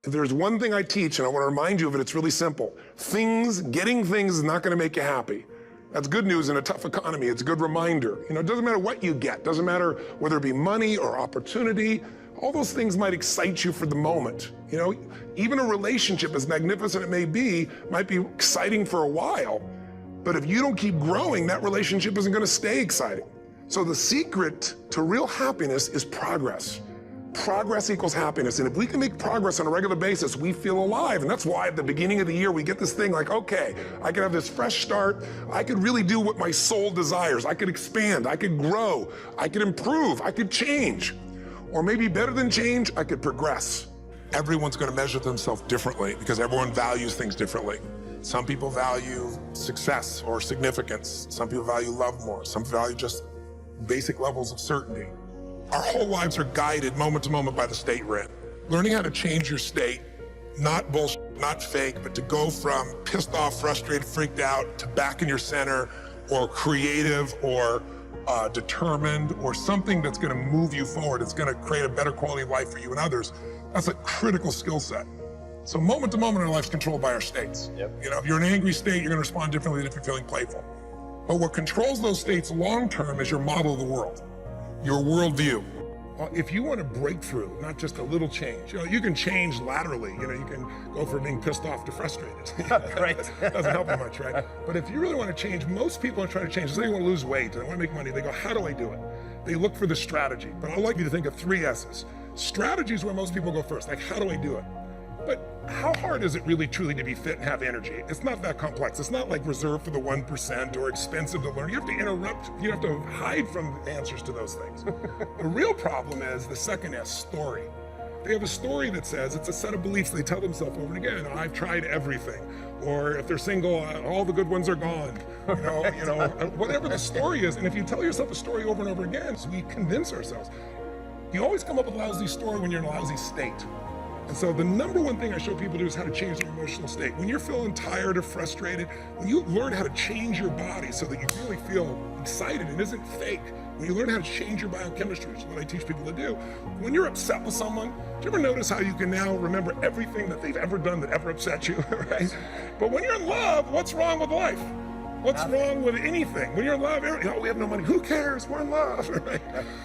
If there's one thing I teach, and I want to remind you of it, it's really simple. Getting things is not going to make you happy. That's good news in a tough economy. It's a good reminder. You know, it doesn't matter what you get. It doesn't matter whether it be money or opportunity. All those things might excite you for the moment. You know, even a relationship, as magnificent it may be, might be exciting for a while. But if you don't keep growing, that relationship isn't going to stay exciting. So the secret to real happiness is progress. Progress equals happiness. And if we can make progress on a regular basis, we feel alive. And that's why at the beginning of the year, we get this thing like, okay, I can have this fresh start. I could really do what my soul desires. I could expand. I could grow. I could improve. I could change. Or maybe better than change, I could progress. Everyone's going to measure themselves differently because everyone values things differently. Some people value success or significance. Some people value love more. Some value just basic levels of certainty. Our whole lives are guided moment to moment by the state we're in. Learning how to change your state, not bullshit, not fake, but to go from pissed off, frustrated, freaked out to back in your center, or creative, or determined, or something that's going to move you forward. It's going to create a better quality of life for you and others. That's a critical skill set. So moment to moment in our life is controlled by our states. Yep. You know, if you're in an angry state, you're going to respond differently than if you're feeling playful. But what controls those states long term is your model of the world. Your worldview. If you want a breakthrough, not just a little change, you know, you can change laterally. You know, you can go from being pissed off to frustrated. Right. Doesn't help you much, right? But if you really want to change, most people are trying to change. They want to lose weight, they want to make money. They go, how do I do it? They look for the strategy. But I'd like you to think of 3 S's. Strategy is where most people go first. Like, how do I do it? But how hard is it really truly to be fit and have energy? It's not that complex. It's not like reserved for the 1% or expensive to learn. You have to interrupt, you have to hide from answers to those things. The real problem is the second S, story. They have a story that says it's a set of beliefs they tell themselves over and again. I've tried everything. Or if they're single, all the good ones are gone. You know, whatever the story is. And if you tell yourself a story over and over again, so we convince ourselves. You always come up with a lousy story when you're in a lousy state. And so the number one thing I show people to do is how to change their emotional state. When you're feeling tired or frustrated, when you learn how to change your body so that you really feel excited and isn't fake, when you learn how to change your biochemistry, which is what I teach people to do, when you're upset with someone, do you ever notice how you can now remember everything that they've ever done that ever upset you, right? But when you're in love, what's wrong with life? What's wrong with anything? When you're in love, oh, we have no money. Who cares? We're in love, right?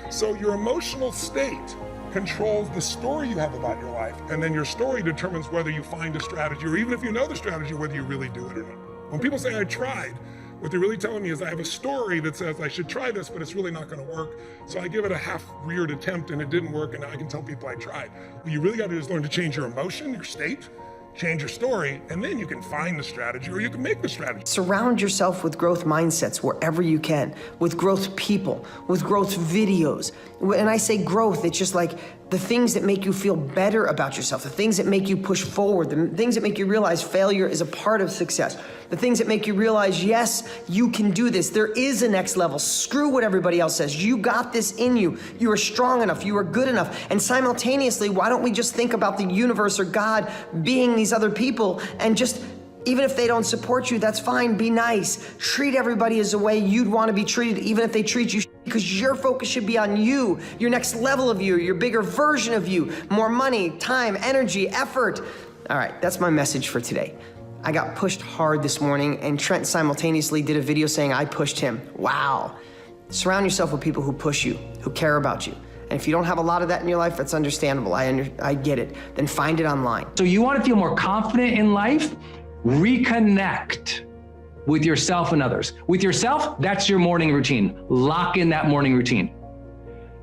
So your emotional state controls the story you have about your life, and then your story determines whether you find a strategy, or even if you know the strategy, whether you really do it or not. When people say I tried, what they're really telling me is I have a story that says I should try this, but it's really not going to work. So I give it a half-reared attempt and it didn't work, and now I can tell people I tried. What you really got to do is learn to change your emotion, your state, change your story, and then you can find the strategy, or you can make the strategy. Surround yourself with growth mindsets wherever you can, with growth people, with growth videos. When I say growth, it's just like the things that make you feel better about yourself, the things that make you push forward, the things that make you realize failure is a part of success, the things that make you realize, yes, you can do this. There is a next level. Screw what everybody else says. You got this in you. You are strong enough. You are good enough. And simultaneously, why don't we just think about the universe or God being these other people, and just, even if they don't support you, that's fine. Be nice. Treat everybody as a way you'd want to be treated, even if they treat you, because your focus should be on you, your next level of you, your bigger version of you, more money, time, energy, effort. All right, that's my message for today. I got pushed hard this morning, and Trent simultaneously did a video saying I pushed him. Wow. Surround yourself with people who push you, who care about you. And if you don't have a lot of that in your life, that's understandable. I get it. Then find it online. So you want to feel more confident in life? Reconnect with yourself and others. With yourself, that's your morning routine. Lock in that morning routine.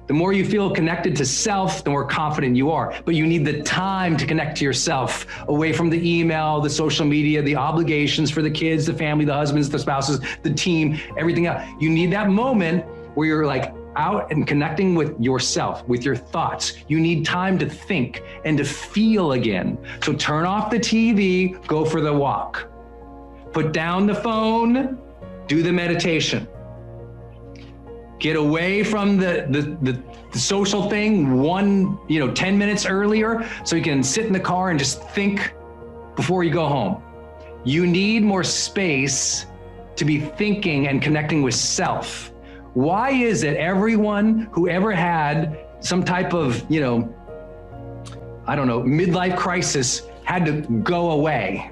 The more you feel connected to self, the more confident you are. But you need the time to connect to yourself, away from the email, the social media, the obligations for the kids, the family, the husbands, the spouses, the team, everything else. You need that moment where you're like out and connecting with yourself, with your thoughts. You need time to think and to feel again. So turn off the TV, go for the walk. Put down the phone, do the meditation. Get away from the social thing 10 minutes earlier, so you can sit in the car and just think before you go home. You need more space to be thinking and connecting with self. Why is it everyone who ever had some type of, I don't know, midlife crisis had to go away.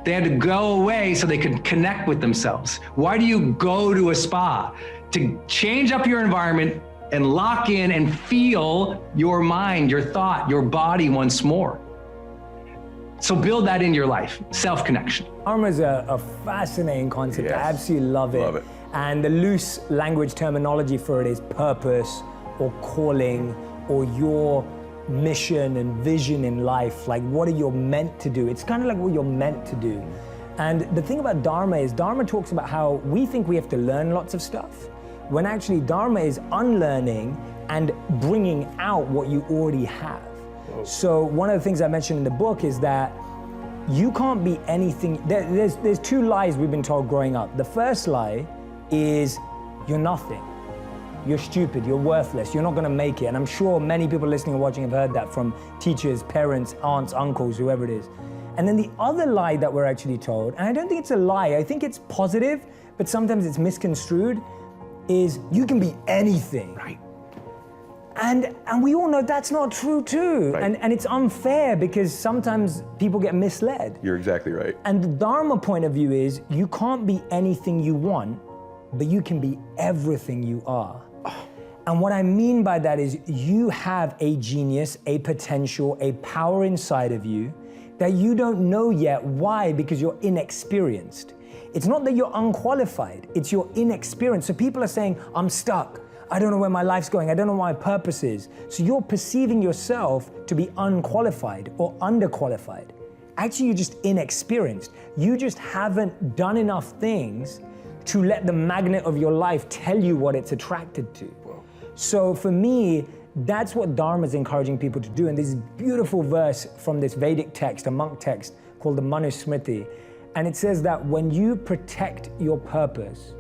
They had to go away so they could connect with themselves. Why do you go to a spa? To change up your environment and lock in and feel your mind, your thought, your body once more. So build that in your life, self-connection. Dharma is a fascinating concept. Yes. I absolutely love it. And the loose language terminology for it is purpose or calling or your mission and vision in life. Like, what are you meant to do? It's kind of like what you're meant to do. And the thing about Dharma is Dharma talks about how we think we have to learn lots of stuff, when actually Dharma is unlearning and bringing out what you already have. Whoa. So one of the things I mentioned in the book is that you can't be anything. There's two lies we've been told growing up. The first lie is you're nothing. You're stupid, you're worthless, you're not gonna make it. And I'm sure many people listening and watching have heard that from teachers, parents, aunts, uncles, whoever it is. And then the other lie that we're actually told, and I don't think it's a lie, I think it's positive, but sometimes it's misconstrued, is you can be anything. Right. And we all know that's not true too. Right. And it's unfair because sometimes people get misled. You're exactly right. And the Dharma point of view is you can't be anything you want, but you can be everything you are. And what I mean by that is you have a genius, a potential, a power inside of you that you don't know yet. Why? Because you're inexperienced. It's not that you're unqualified, it's you're inexperienced. So people are saying, I'm stuck. I don't know where my life's going. I don't know what my purpose is. So you're perceiving yourself to be unqualified or underqualified. Actually, you're just inexperienced. You just haven't done enough things to let the magnet of your life tell you what it's attracted to. So for me, that's what Dharma is encouraging people to do. And this beautiful verse from this Vedic text, a monk text called the Manusmriti. And it says that when you protect your purpose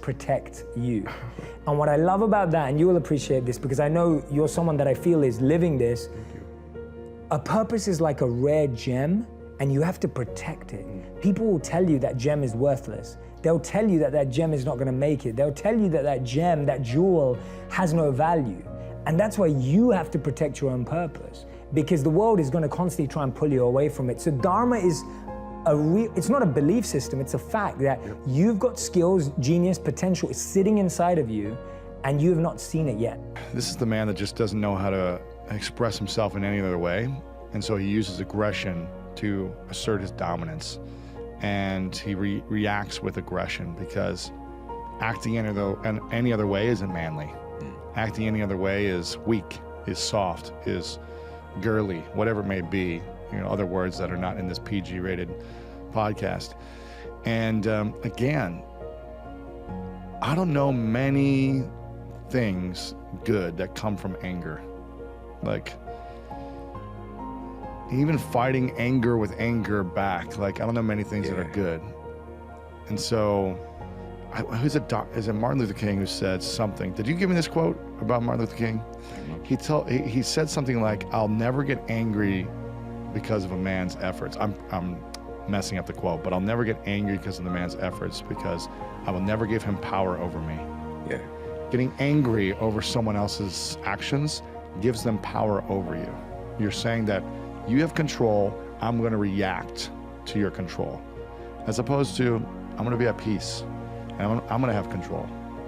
protects you. And what I love about that, and you will appreciate this because I know you're someone that I feel is living this, a purpose is like a rare gem and you have to protect it. People will tell you that gem is worthless. They'll tell you that that gem is not gonna make it. They'll tell you that that gem, that jewel has no value. And that's why you have to protect your own purpose because the world is gonna constantly try and pull you away from it. So Dharma is it's not a belief system, it's a fact that you've got skills, genius, potential is sitting inside of you and you have not seen it yet. This is the man that just doesn't know how to express himself in any other way. And so he uses aggression to assert his dominance. And he reacts with aggression because acting any other way isn't manly. Acting any other way is weak, is soft, is girly, whatever it may be. You know, other words that are not in this PG-rated podcast. And again, I don't know many things good that come from anger. Like, even fighting anger with anger back, like, I don't know many things that are good. And so, is it Martin Luther King who said something? Did you give me this quote about Martin Luther King? He said something like, I'll never get angry because of a man's efforts. I'm messing up the quote, but I'll never get angry because of the man's efforts because I will never give him power over me. Yeah. Getting angry over someone else's actions gives them power over you. You're saying that you have control, I'm gonna react to your control. As opposed to, I'm gonna be at peace, and I'm gonna have control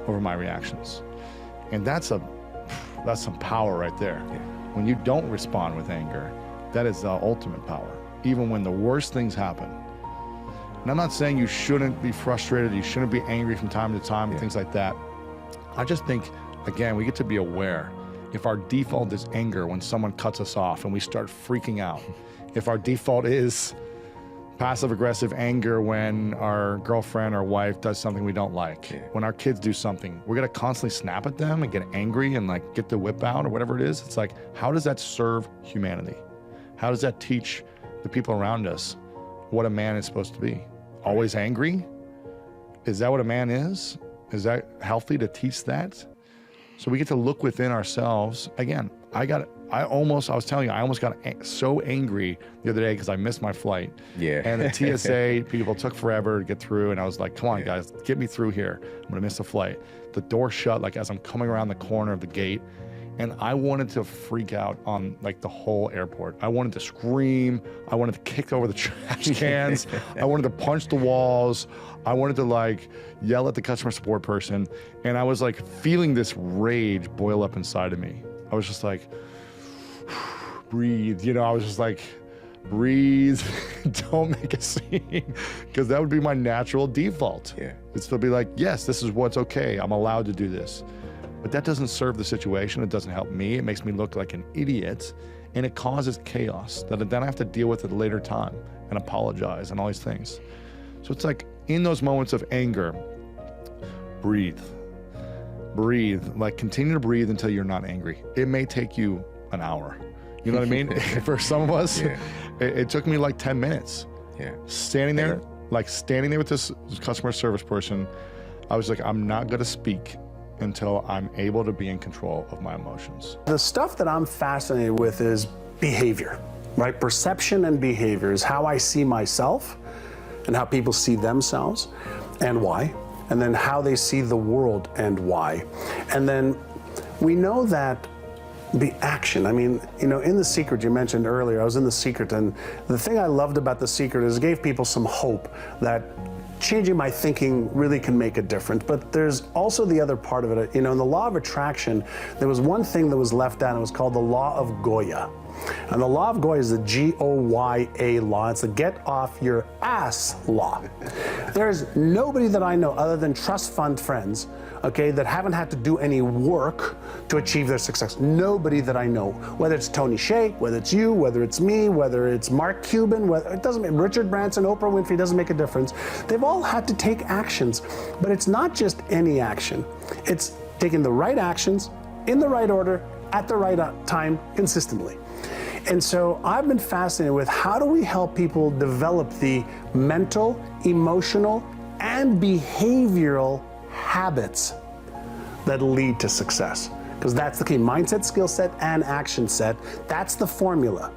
over my reactions. And that's some power right there. Yeah. When you don't respond with anger, that is the ultimate power, even when the worst things happen. And I'm not saying you shouldn't be frustrated, you shouldn't be angry from time to time, and things like that. I just think, again, we get to be aware. If our default is anger when someone cuts us off and we start freaking out, if our default is passive-aggressive anger when our girlfriend or wife does something we don't like, when our kids do something, we're gonna constantly snap at them and get angry and like get the whip out or whatever it is. It's like, how does that serve humanity? How does that teach the people around us what a man is supposed to be? Always angry? Is that what a man is? Is that healthy to teach that? So we get to look within ourselves. Again, I was telling you, I almost got so angry the other day because I missed my flight. Yeah. And the TSA people took forever to get through, and I was like, come on, guys, get me through here. I'm gonna miss the flight. The door shut, like as I'm coming around the corner of the gate, And I wanted to freak out on like the whole airport. I wanted to scream. I wanted to kick over the trash cans. I wanted to punch the walls. I wanted to like yell at the customer support person. And I was like feeling this rage boil up inside of me. I was just like, breathe. You know, I was just like, breathe, don't make a scene, because that would be my natural default. Yeah. It'd still be like, yes, this is what's okay. I'm allowed to do this. But that doesn't serve the situation. It doesn't help me. It makes me look like an idiot, and it causes chaos that then I have to deal with at a later time and apologize and all these things. So it's like in those moments of anger, breathe. Breathe, like continue to breathe until you're not angry. It may take you an hour. You know what I mean? For some of us, it took me like 10 minutes. Yeah. Standing there with this customer service person, I was like, I'm not gonna speak until I'm able to be in control of my emotions. The stuff that I'm fascinated with is behavior, right? Perception and behavior is how I see myself and how people see themselves and why, and then how they see the world and why. And then we know that the action, I mean, you know, in The Secret, you mentioned earlier, I was in The Secret, and the thing I loved about The Secret is it gave people some hope that changing my thinking really can make a difference. But there's also the other part of it. You know, in the law of attraction, there was one thing that was left out, and it was called the law of Goya. And the law of Goya is the G-O-Y-A law. It's the get off your ass law. There's nobody that I know other than trust fund friends, okay, that haven't had to do any work to achieve their success. Nobody that I know, whether it's Tony Hsieh, whether it's you, whether it's me, whether it's Mark Cuban, whether it doesn't make Richard Branson, Oprah Winfrey, doesn't make a difference. They've all had to take actions, but it's not just any action. It's taking the right actions in the right order at the right time consistently. And so I've been fascinated with how do we help people develop the mental, emotional, and behavioral habits that lead to success. Because that's the key, mindset, skill set, and action set. That's the formula.